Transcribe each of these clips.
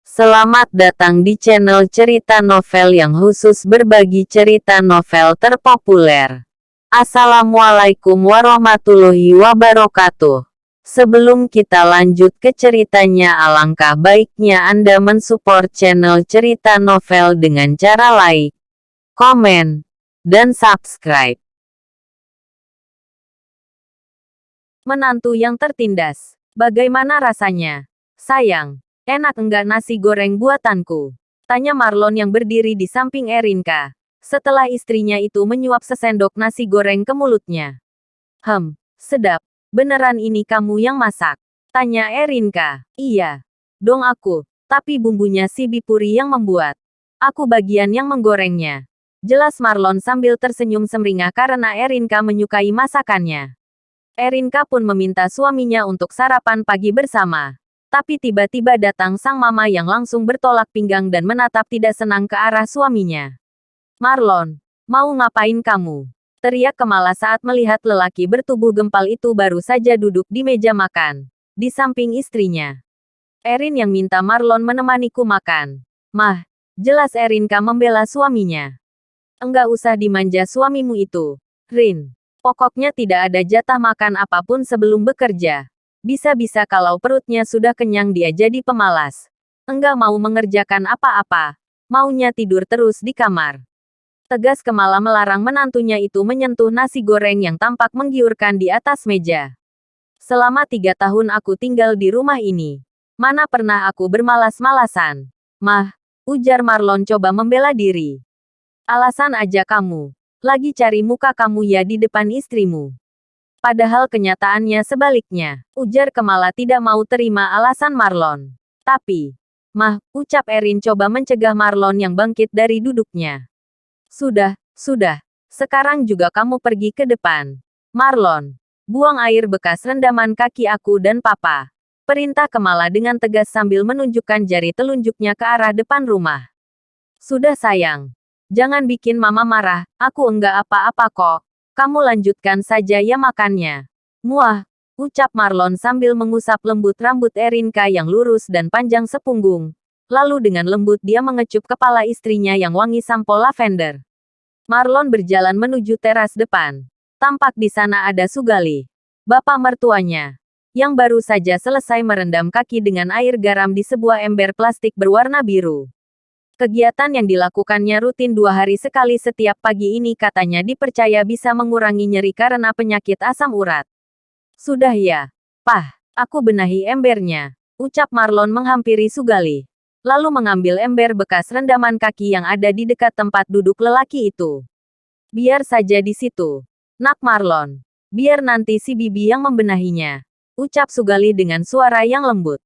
Selamat datang di channel cerita novel yang khusus berbagi cerita novel terpopuler. Assalamualaikum warahmatullahi wabarakatuh. Sebelum kita lanjut ke ceritanya, alangkah baiknya Anda mensupport channel cerita novel dengan cara like, komen, dan subscribe. Menantu yang tertindas. Bagaimana rasanya? Sayang. Enak enggak nasi goreng buatanku? Tanya Marlon yang berdiri di samping Erinka. Setelah istrinya itu menyuap sesendok nasi goreng ke mulutnya. Sedap. Beneran ini kamu yang masak? Tanya Erinka. Iya. Dong aku. Tapi bumbunya si Bipuri yang membuat. Aku bagian yang menggorengnya. Jelas Marlon sambil tersenyum semringah karena Erinka menyukai masakannya. Erinka pun meminta suaminya untuk sarapan pagi bersama. Tapi tiba-tiba datang sang mama yang langsung bertolak pinggang dan menatap tidak senang ke arah suaminya. Marlon, mau ngapain kamu? Teriak Kemala saat melihat lelaki bertubuh gempal itu baru saja duduk di meja makan, di samping istrinya. Erin yang minta Marlon menemaniku makan. Mah, jelas Erinka membela suaminya. Enggak usah dimanja suamimu itu, Rin. Pokoknya tidak ada jatah makan apapun sebelum bekerja. Bisa-bisa kalau perutnya sudah kenyang dia jadi pemalas. Enggak mau mengerjakan apa-apa. Maunya tidur terus di kamar. Tegas Kemala melarang menantunya itu menyentuh nasi goreng yang tampak menggiurkan di atas meja. Selama 3 tahun aku tinggal di rumah ini. Mana pernah aku bermalas-malasan. Mah, ujar Marlon coba membela diri. Alasan aja kamu. Lagi cari muka kamu ya di depan istrimu. Padahal kenyataannya sebaliknya, ujar Kemala tidak mau terima alasan Marlon. Tapi, Mah, ucap Erin coba mencegah Marlon yang bangkit dari duduknya. Sudah. Sekarang juga kamu pergi ke depan. Marlon, buang air bekas rendaman kaki aku dan papa. Perintah Kemala dengan tegas sambil menunjukkan jari telunjuknya ke arah depan rumah. Sudah sayang. Jangan bikin mama marah, aku enggak apa-apa kok. Kamu lanjutkan saja ya makannya. Muah, ucap Marlon sambil mengusap lembut rambut Erinka yang lurus dan panjang sepunggung. Lalu dengan lembut dia mengecup kepala istrinya yang wangi sampo lavender. Marlon berjalan menuju teras depan. Tampak di sana ada Sugali, bapak mertuanya, yang baru saja selesai merendam kaki dengan air garam di sebuah ember plastik berwarna biru. Kegiatan yang dilakukannya rutin 2 hari sekali setiap pagi ini katanya dipercaya bisa mengurangi nyeri karena penyakit asam urat. Sudah ya, Pah, aku benahi embernya, ucap Marlon menghampiri Sugali. Lalu mengambil ember bekas rendaman kaki yang ada di dekat tempat duduk lelaki itu. Biar saja di situ, Nak Marlon. Biar nanti si Bibi yang membenahinya, ucap Sugali dengan suara yang lembut.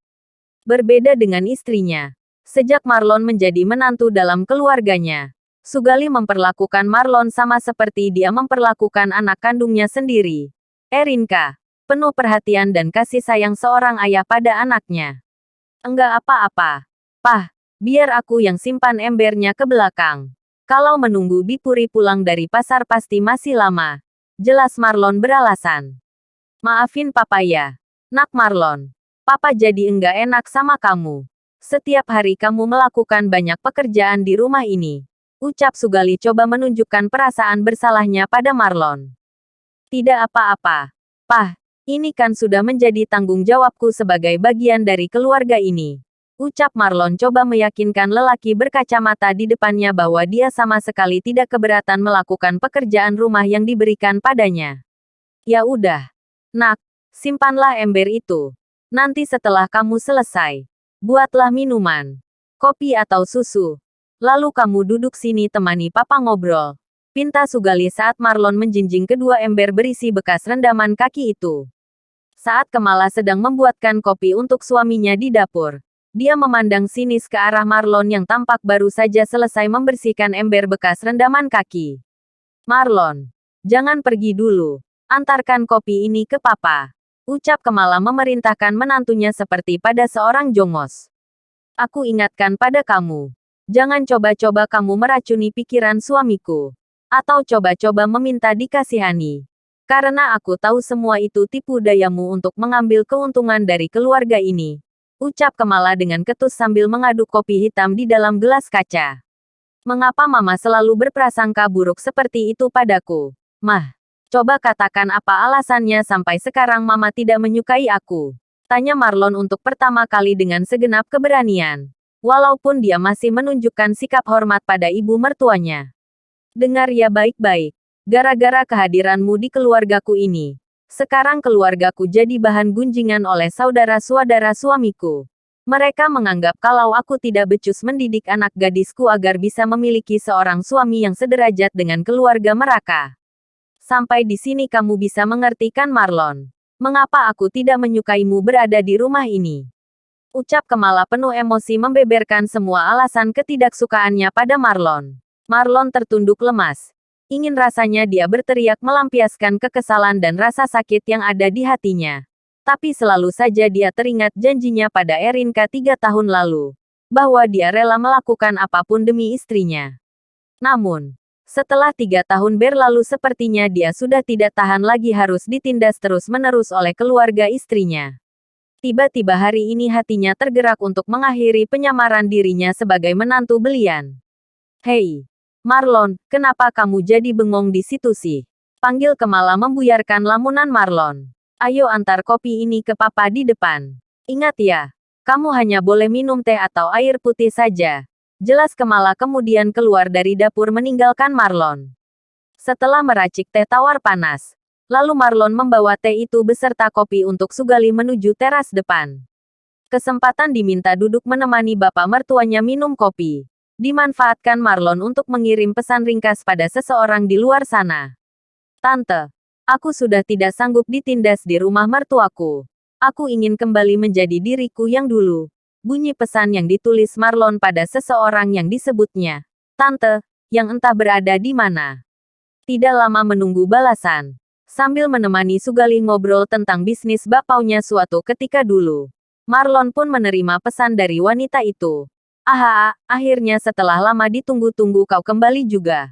Berbeda dengan istrinya. Sejak Marlon menjadi menantu dalam keluarganya, Sugali memperlakukan Marlon sama seperti dia memperlakukan anak kandungnya sendiri. Erinka, penuh perhatian dan kasih sayang seorang ayah pada anaknya. Enggak apa-apa, Pah, biar aku yang simpan embernya ke belakang. Kalau menunggu Bipuri pulang dari pasar pasti masih lama. Jelas Marlon beralasan. Maafin papa ya, Nak Marlon. Papa jadi enggak enak sama kamu. Setiap hari kamu melakukan banyak pekerjaan di rumah ini. Ucap Sugali coba menunjukkan perasaan bersalahnya pada Marlon. Tidak apa-apa. Pah, ini kan sudah menjadi tanggung jawabku sebagai bagian dari keluarga ini. Ucap Marlon coba meyakinkan lelaki berkacamata di depannya bahwa dia sama sekali tidak keberatan melakukan pekerjaan rumah yang diberikan padanya. Ya udah. Nak, simpanlah ember itu. Nanti setelah kamu selesai, buatlah minuman, kopi atau susu. Lalu kamu duduk sini temani papa ngobrol. Pinta Sugali saat Marlon menjinjing kedua ember berisi bekas rendaman kaki itu. Saat Kemala sedang membuatkan kopi untuk suaminya di dapur, dia memandang sinis ke arah Marlon yang tampak baru saja selesai membersihkan ember bekas rendaman kaki. Marlon, jangan pergi dulu. Antarkan kopi ini ke papa. Ucap Kemala memerintahkan menantunya seperti pada seorang jongos. Aku ingatkan pada kamu. Jangan coba-coba kamu meracuni pikiran suamiku. Atau coba-coba meminta dikasihani. Karena aku tahu semua itu tipu dayamu untuk mengambil keuntungan dari keluarga ini. Ucap Kemala dengan ketus sambil mengaduk kopi hitam di dalam gelas kaca. Mengapa Mama selalu berprasangka buruk seperti itu padaku? Mah, coba katakan apa alasannya sampai sekarang Mama tidak menyukai aku. Tanya Marlon untuk pertama kali dengan segenap keberanian. Walaupun dia masih menunjukkan sikap hormat pada ibu mertuanya. Dengar ya baik-baik. Gara-gara kehadiranmu di keluargaku ini. Sekarang keluargaku jadi bahan gunjingan oleh saudara-saudara suamiku. Mereka menganggap kalau aku tidak becus mendidik anak gadisku agar bisa memiliki seorang suami yang sederajat dengan keluarga mereka. Sampai di sini kamu bisa mengerti kan Marlon? Mengapa aku tidak menyukaimu berada di rumah ini? Ucap Kemala penuh emosi membeberkan semua alasan ketidaksukaannya pada Marlon. Marlon tertunduk lemas. Ingin rasanya dia berteriak melampiaskan kekesalan dan rasa sakit yang ada di hatinya. Tapi selalu saja dia teringat janjinya pada Erinka 3 tahun lalu. Bahwa dia rela melakukan apapun demi istrinya. Namun, setelah 3 tahun berlalu sepertinya dia sudah tidak tahan lagi harus ditindas terus-menerus oleh keluarga istrinya. Tiba-tiba hari ini hatinya tergerak untuk mengakhiri penyamaran dirinya sebagai menantu belian. Hei, Marlon, kenapa kamu jadi bengong di situ sih? Panggil Kemala membuyarkan lamunan Marlon. Ayo antar kopi ini ke papa di depan. Ingat ya, kamu hanya boleh minum teh atau air putih saja. Jelas Kemala kemudian keluar dari dapur meninggalkan Marlon. Setelah meracik teh tawar panas, lalu Marlon membawa teh itu beserta kopi untuk Sugali menuju teras depan. Kesempatan diminta duduk menemani bapak mertuanya minum kopi. Dimanfaatkan Marlon untuk mengirim pesan ringkas pada seseorang di luar sana. Tante. Aku sudah tidak sanggup ditindas di rumah mertuaku. Aku ingin kembali menjadi diriku yang dulu. Bunyi pesan yang ditulis Marlon pada seseorang yang disebutnya. Tante, yang entah berada di mana. Tidak lama menunggu balasan. Sambil menemani Sugali ngobrol tentang bisnis bapaunya suatu ketika dulu. Marlon pun menerima pesan dari wanita itu. Aha, akhirnya setelah lama ditunggu-tunggu kau kembali juga.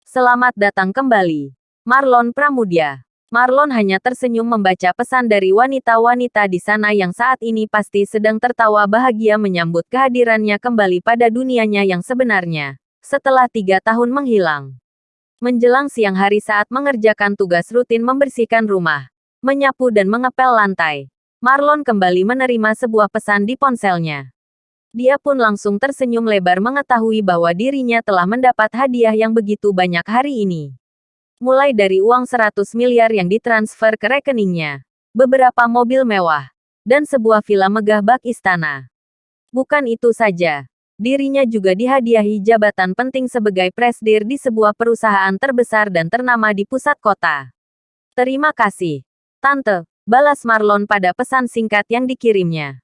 Selamat datang kembali. Marlon Pramudia. Marlon hanya tersenyum membaca pesan dari wanita-wanita di sana yang saat ini pasti sedang tertawa bahagia menyambut kehadirannya kembali pada dunianya yang sebenarnya. Setelah 3 tahun menghilang. Menjelang siang hari saat mengerjakan tugas rutin membersihkan rumah, menyapu dan mengepel lantai, Marlon kembali menerima sebuah pesan di ponselnya. Dia pun langsung tersenyum lebar mengetahui bahwa dirinya telah mendapat hadiah yang begitu banyak hari ini. Mulai dari uang 100 miliar yang ditransfer ke rekeningnya, beberapa mobil mewah, dan sebuah villa megah bak istana. Bukan itu saja, dirinya juga dihadiahi jabatan penting sebagai presidir di sebuah perusahaan terbesar dan ternama di pusat kota. Terima kasih, Tante, balas Marlon pada pesan singkat yang dikirimnya.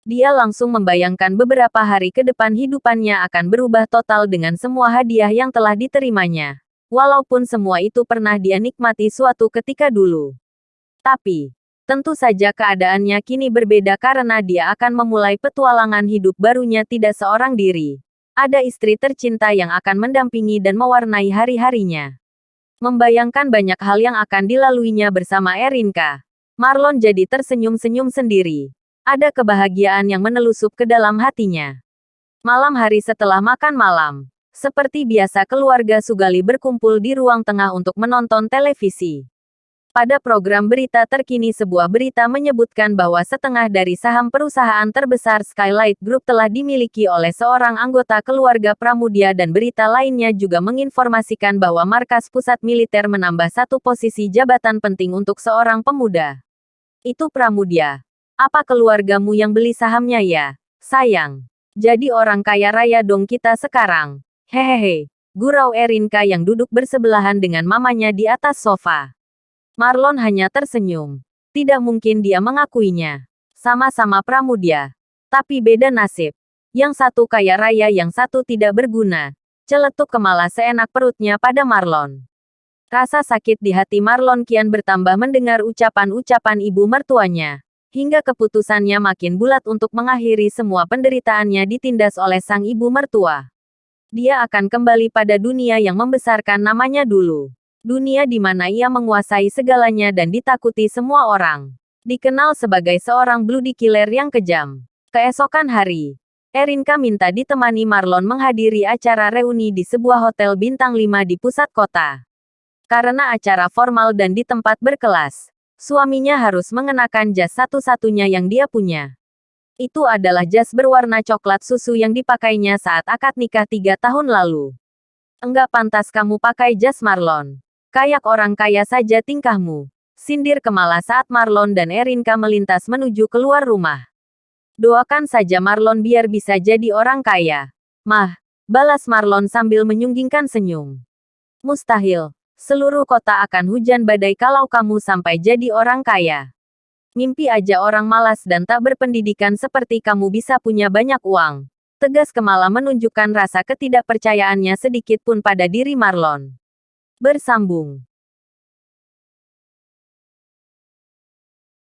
Dia langsung membayangkan beberapa hari ke depan hidupannya akan berubah total dengan semua hadiah yang telah diterimanya. Walaupun semua itu pernah dia nikmati suatu ketika dulu. Tapi, tentu saja keadaannya kini berbeda karena dia akan memulai petualangan hidup barunya tidak seorang diri. Ada istri tercinta yang akan mendampingi dan mewarnai hari-harinya. Membayangkan banyak hal yang akan dilaluinya bersama Erinka. Marlon jadi tersenyum-senyum sendiri. Ada kebahagiaan yang menelusup ke dalam hatinya. Malam hari setelah makan malam. Seperti biasa keluarga Sugali berkumpul di ruang tengah untuk menonton televisi. Pada program berita terkini sebuah berita menyebutkan bahwa setengah dari saham perusahaan terbesar Skylight Group telah dimiliki oleh seorang anggota keluarga Pramudia dan berita lainnya juga menginformasikan bahwa markas pusat militer menambah satu posisi jabatan penting untuk seorang pemuda. Itu Pramudia. Apa keluargamu yang beli sahamnya ya? Sayang. Jadi orang kaya raya dong kita sekarang. Hehehe, gurau Erinka yang duduk bersebelahan dengan mamanya di atas sofa. Marlon hanya tersenyum. Tidak mungkin dia mengakuinya. Sama-sama Pramudia. Tapi beda nasib. Yang satu kaya raya yang satu tidak berguna. Celetuk Kemala seenak perutnya pada Marlon. Rasa sakit di hati Marlon kian bertambah mendengar ucapan-ucapan ibu mertuanya. Hingga keputusannya makin bulat untuk mengakhiri semua penderitaannya ditindas oleh sang ibu mertua. Dia akan kembali pada dunia yang membesarkan namanya dulu. Dunia di mana ia menguasai segalanya dan ditakuti semua orang. Dikenal sebagai seorang bloody killer yang kejam. Keesokan hari, Erinka minta ditemani Marlon menghadiri acara reuni di sebuah hotel bintang 5 di pusat kota. Karena acara formal dan di tempat berkelas, suaminya harus mengenakan jas satu-satunya yang dia punya. Itu adalah jas berwarna coklat susu yang dipakainya saat akad nikah 3 tahun lalu. Enggak pantas kamu pakai jas Marlon. Kayak orang kaya saja tingkahmu. Sindir Kemala saat Marlon dan Erinka melintas menuju keluar rumah. Doakan saja Marlon biar bisa jadi orang kaya. Mah, balas Marlon sambil menyunggingkan senyum. Mustahil. Seluruh kota akan hujan badai kalau kamu sampai jadi orang kaya. Mimpi aja orang malas dan tak berpendidikan seperti kamu bisa punya banyak uang. Tegas Kemala menunjukkan rasa ketidakpercayaannya sedikit pun pada diri Marlon. Bersambung.